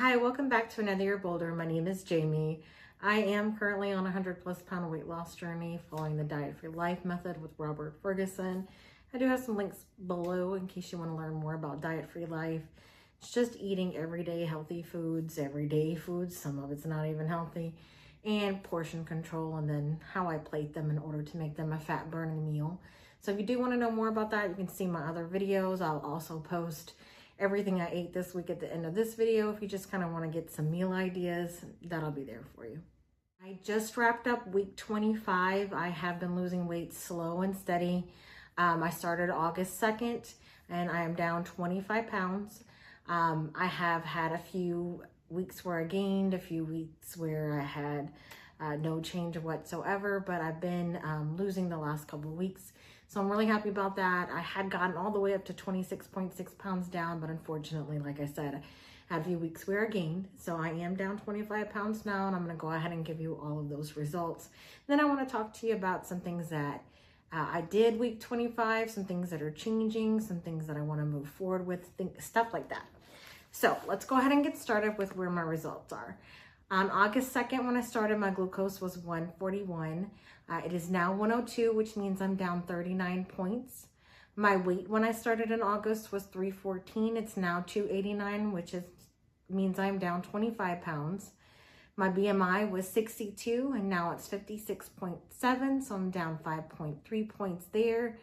Hi, welcome back to Another Year Bolder. My name is Jamie. I am currently on a 100+ pound weight loss journey following the Diet Free Life method with Robert Ferguson. I do have some links below in case you want to learn more about Diet Free Life. It's just eating everyday healthy foods, everyday foods, some of it's not even healthy, and portion control, and then how I plate them in order to make them a fat burning meal. So if you do want to know more about that, you can see my other videos. I'll also post everything I ate this week at the end of this video. If you just kind of want to get some meal ideas, that'll be there for you. I just wrapped up week 25. I have been losing weight slow and steady. I started August 2nd and I am down 25 pounds. I have had a few weeks where I gained, a few weeks where I had no change whatsoever, but I've been losing the last couple of weeks. So I'm really happy about that. I had gotten all the way up to 26.6 pounds down, but unfortunately, like I said, I had a few weeks where I gained. So I am down 25 pounds now, and I'm gonna go ahead and give you all of those results. Then I wanna talk to you about some things that I did week 25, some things that are changing, some things that I wanna move forward with, stuff like that. So let's go ahead and get started with where my results are. On August 2nd, when I started, my glucose was 141. It is now 102, which means I'm down 39 points. My weight when I started in August was 314. It's now 289, which means I'm down 25 pounds. My BMI was 62, and now it's 56.7, so I'm down 5.3 points there.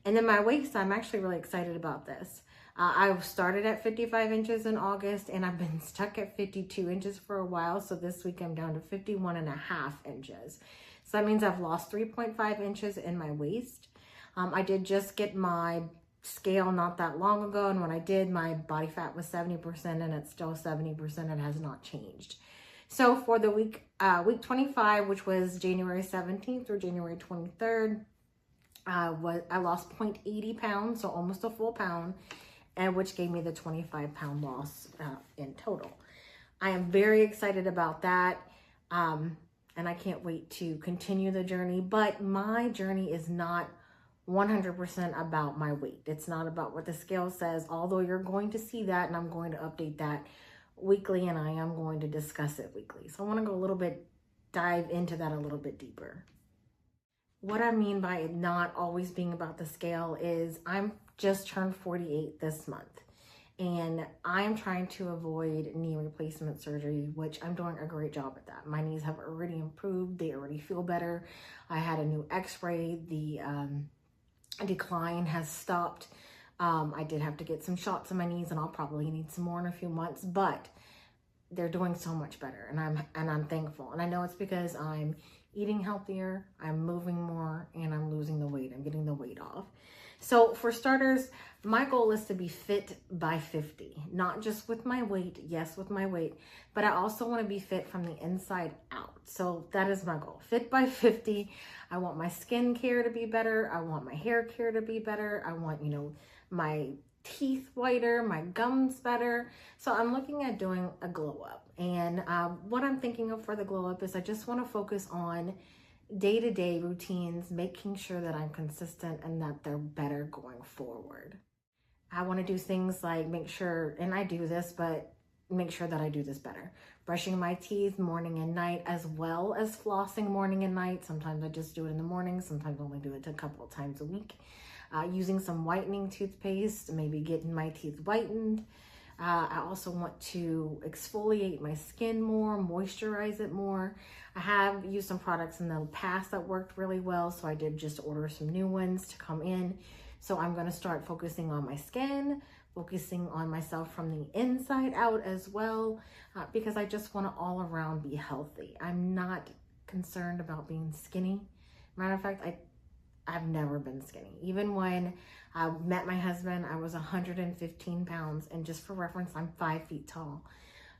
And then my waist, I'm actually really excited about this. I started at 55 inches in August, and I've been stuck at 52 inches for a while. So this week I'm down to 51.5 inches. So that means I've lost 3.5 inches in my waist. I did just get my scale not that long ago, and when I did, my body fat was 70%, and it's still 70%. It has not changed. So for the week 25, which was January 17th through January 23rd, I lost 0.80 pounds, so almost a full pound, and which gave me the 25 pound loss in total. I am very excited about that. And I can't wait to continue the journey, but my journey is not 100% about my weight. It's not about what the scale says, although you're going to see that, and I'm going to update that weekly, and I am going to discuss it weekly. So I want to dive into that a little bit deeper. What I mean by it not always being about the scale is I'm just turned 48 this month, and I'm trying to avoid knee replacement surgery, which I'm doing a great job at that. My knees have already improved. They already feel better. I had a new x-ray. The decline has stopped. I did have to get some shots in my knees, and I'll probably need some more in a few months, but they're doing so much better, and I'm thankful. And I know it's because I'm eating healthier, I'm moving more, and I'm losing the weight. I'm getting the weight off. So for starters, my goal is to be fit by 50, not just with my weight, yes, with my weight, but I also want to be fit from the inside out. So that is my goal, fit by 50. I want my skin care to be better. I want my hair care to be better. I want, my teeth whiter, my gums better. So I'm looking at doing a glow up. And what I'm thinking of for the glow up is I just want to focus on day-to-day routines, making sure that I'm consistent and that they're better going forward. I want to do things like make sure, and I do this, but make sure that I do this better. Brushing my teeth morning and night, as well as flossing morning and night. Sometimes I just do it in the morning. Sometimes I only do it a couple of times a week. Using some whitening toothpaste, maybe getting my teeth whitened. I also want to exfoliate my skin more, moisturize it more. I have used some products in the past that worked really well, so I did just order some new ones to come in. So I'm going to start focusing on my skin, focusing on myself from the inside out as well, because I just want to all around be healthy. I'm not concerned about being skinny. Matter of fact, I've never been skinny. Even when I met my husband, I was 115 pounds. And just for reference, I'm 5 feet tall.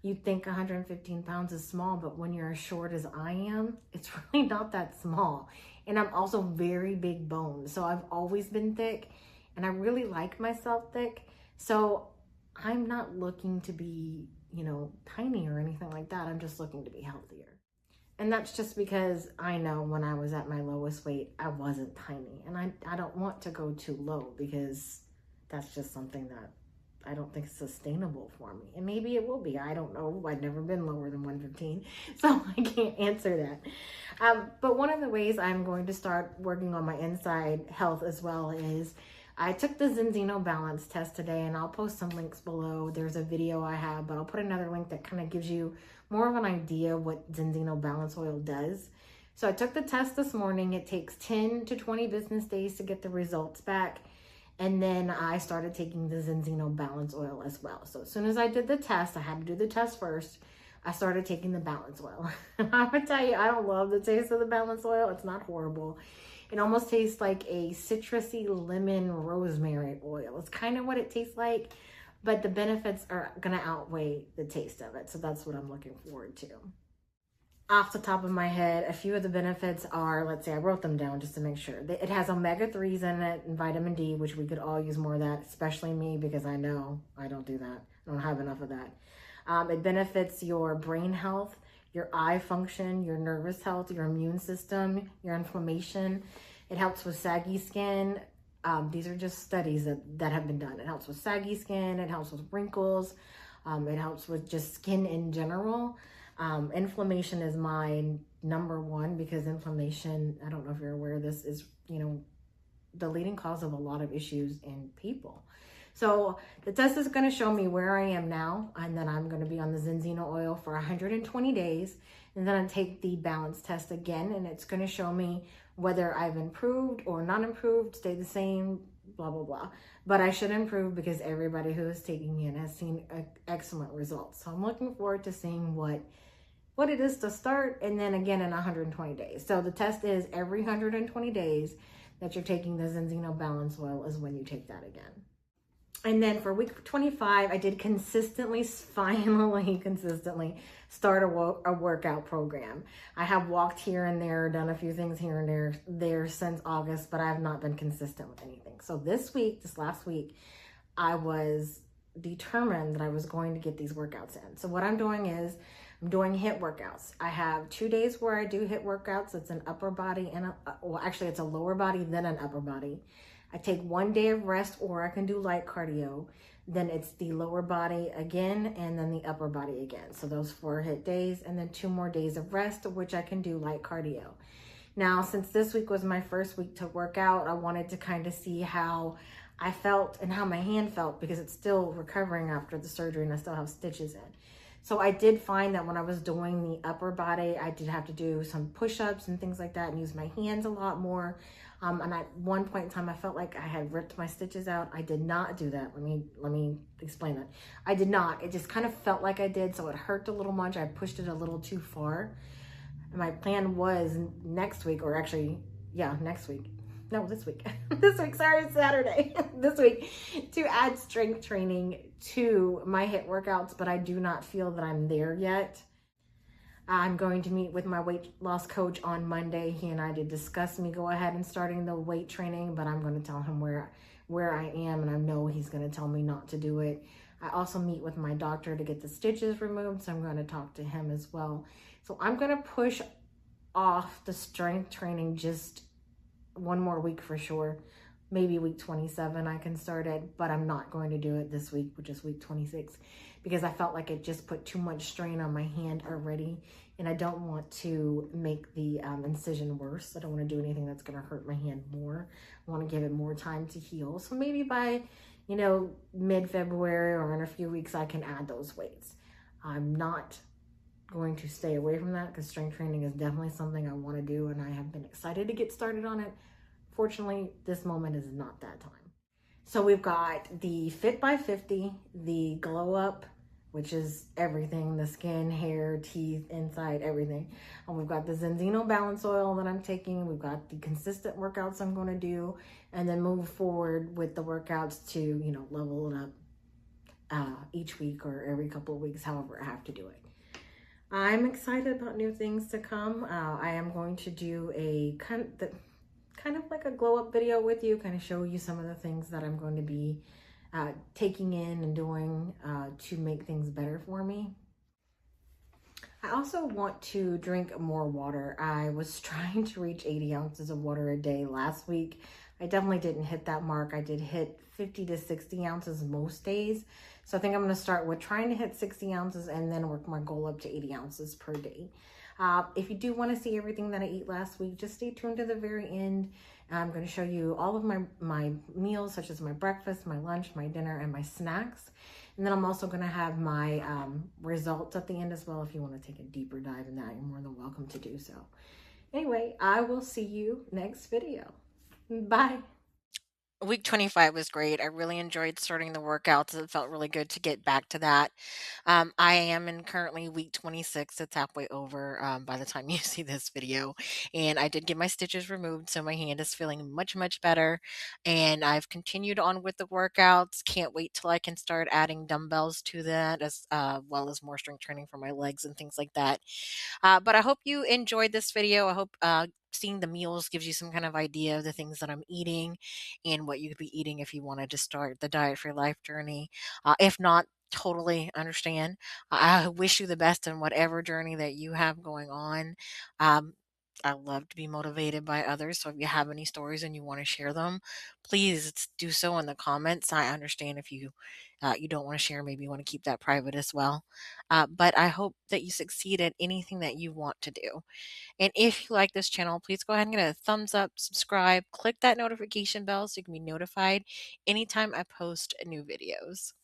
You'd think 115 pounds is small, but when you're as short as I am, it's really not that small. And I'm also very big boned. So I've always been thick, and I really like myself thick. So I'm not looking to be, tiny or anything like that. I'm just looking to be healthier. And that's just because I know when I was at my lowest weight, I wasn't tiny. And I don't want to go too low, because that's just something that I don't think it's sustainable for me. And maybe it will be. I don't know. I've never been lower than 115, so I can't answer that. But one of the ways I'm going to start working on my inside health as well is I took the Zinzino Balance test today, and I'll post some links below. There's a video I have, but I'll put another link that kind of gives you more of an idea of what Zinzino Balance Oil does. So I took the test this morning. It takes 10 to 20 business days to get the results back. And then I started taking the Zinzino Balance Oil as well. So as soon as I did the test, I had to do the test first. I started taking the Balance Oil. I'm gonna tell you, I don't love the taste of the Balance Oil. It's not horrible. It almost tastes like a citrusy lemon rosemary oil. It's kind of what it tastes like, but the benefits are gonna outweigh the taste of it. So that's what I'm looking forward to. Off the top of my head, a few of the benefits are, let's say I wrote them down just to make sure. It has omega-3s in it and vitamin D, which we could all use more of that, especially me, because I know I don't do that. I don't have enough of that. It benefits your brain health, your eye function, your nervous health, your immune system, your inflammation. It helps with saggy skin. These are just studies that have been done. It helps with saggy skin. It helps with wrinkles. It helps with just skin in general. Inflammation is my number one, because inflammation, I don't know if you're aware of this, is, the leading cause of a lot of issues in people. So the test is going to show me where I am now, and then I'm going to be on the Zinzino oil for 120 days, and then I take the balance test again, and it's going to show me whether I've improved or not improved, stay the same, blah, blah, blah. But I should improve, because everybody who is taking it has seen excellent results. So I'm looking forward to seeing what it is to start, and then again in 120 days. So the test is every 120 days that you're taking the Zinzino Balance Oil is when you take that again. And then for week 25, I did finally consistently start a workout program. I have walked here and there, done a few things here and there since August, but I have not been consistent with anything. So this last week, I was determined that I was going to get these workouts in. So what I'm doing is I'm doing HIIT workouts. I have 2 days where I do HIIT workouts. It's an upper body and it's a lower body, then an upper body. I take 1 day of rest, or I can do light cardio. Then it's the lower body again, and then the upper body again. So those 4 HIIT days, and then 2 more days of rest, which I can do light cardio. Now, since this week was my first week to work out, I wanted to kind of see how I felt and how my hand felt, because it's still recovering after the surgery and I still have stitches in. So I did find that when I was doing the upper body, I did have to do some push-ups and things like that and use my hands a lot more. And at one point in time, I felt like I had ripped my stitches out. I did not do that. Let me explain that. I did not. It just kind of felt like I did, so it hurt a little much. I pushed it a little too far. And my plan was next week, or actually, yeah, next week. No, this week. Sorry, it's Saturday. This week, to add strength training to my HIIT workouts, but I do not feel that I'm there yet. I'm going to meet with my weight loss coach on Monday. He and I did discuss me go ahead and starting the weight training, but I'm going to tell him where I am, and I know he's going to tell me not to do it. I also meet with my doctor to get the stitches removed, so I'm going to talk to him as well. So I'm going to push off the strength training just 1 more week for sure. Maybe week 27 I can start it, but I'm not going to do it this week, which is week 26, because I felt like it just put too much strain on my hand already, and I don't want to make the incision worse. I don't want to do anything that's going to hurt my hand more. I want to give it more time to heal. So maybe by, mid-February or in a few weeks, I can add those weights. I'm not going to stay away from that, because strength training is definitely something I want to do, and I have been excited to get started on it. Fortunately, this moment is not that time. So we've got the Fit by 50, the Glow Up, which is everything, the skin, hair, teeth, inside, everything. And we've got the Zinzino Balance Oil that I'm taking. We've got the consistent workouts I'm going to do, and then move forward with the workouts to, level it up each week or every couple of weeks, however I have to do it. I'm excited about new things to come. I am going to do a kind of like a glow up video with you, kind of show you some of the things that I'm going to be taking in and doing to make things better for me. I also want to drink more water. I was trying to reach 80 ounces of water a day last week. I definitely didn't hit that mark. I did hit 50 to 60 ounces most days. So I think I'm going to start with trying to hit 60 ounces and then work my goal up to 80 ounces per day. If you do want to see everything that I ate last week, just stay tuned to the very end. I'm going to show you all of my meals, such as my breakfast, my lunch, my dinner, and my snacks. And then I'm also going to have my results at the end as well. If you want to take a deeper dive in that, you're more than welcome to do so. Anyway, I will see you next video. Bye. Week 25 was great. I really enjoyed starting the workouts. It felt really good to get back to that. I am in currently week 26. It's halfway over by the time you see this video. And I did get my stitches removed, so my hand is feeling much, much better. And I've continued on with the workouts. Can't wait till I can start adding dumbbells to that, as well as more strength training for my legs and things like that. But I hope you enjoyed this video. I hope seeing the meals gives you some kind of idea of the things that I'm eating and what you could be eating if you wanted to start the Diet for Your Life journey. If not, totally understand. I wish you the best in whatever journey that you have going on. Um, I love to be motivated by others. So if you have any stories and you want to share them, please do so in the comments. I understand if you don't want to share, maybe you want to keep that private as well. But I hope that you succeed at anything that you want to do. And if you like this channel, please go ahead and get a thumbs up, subscribe, click that notification bell so you can be notified anytime I post new videos.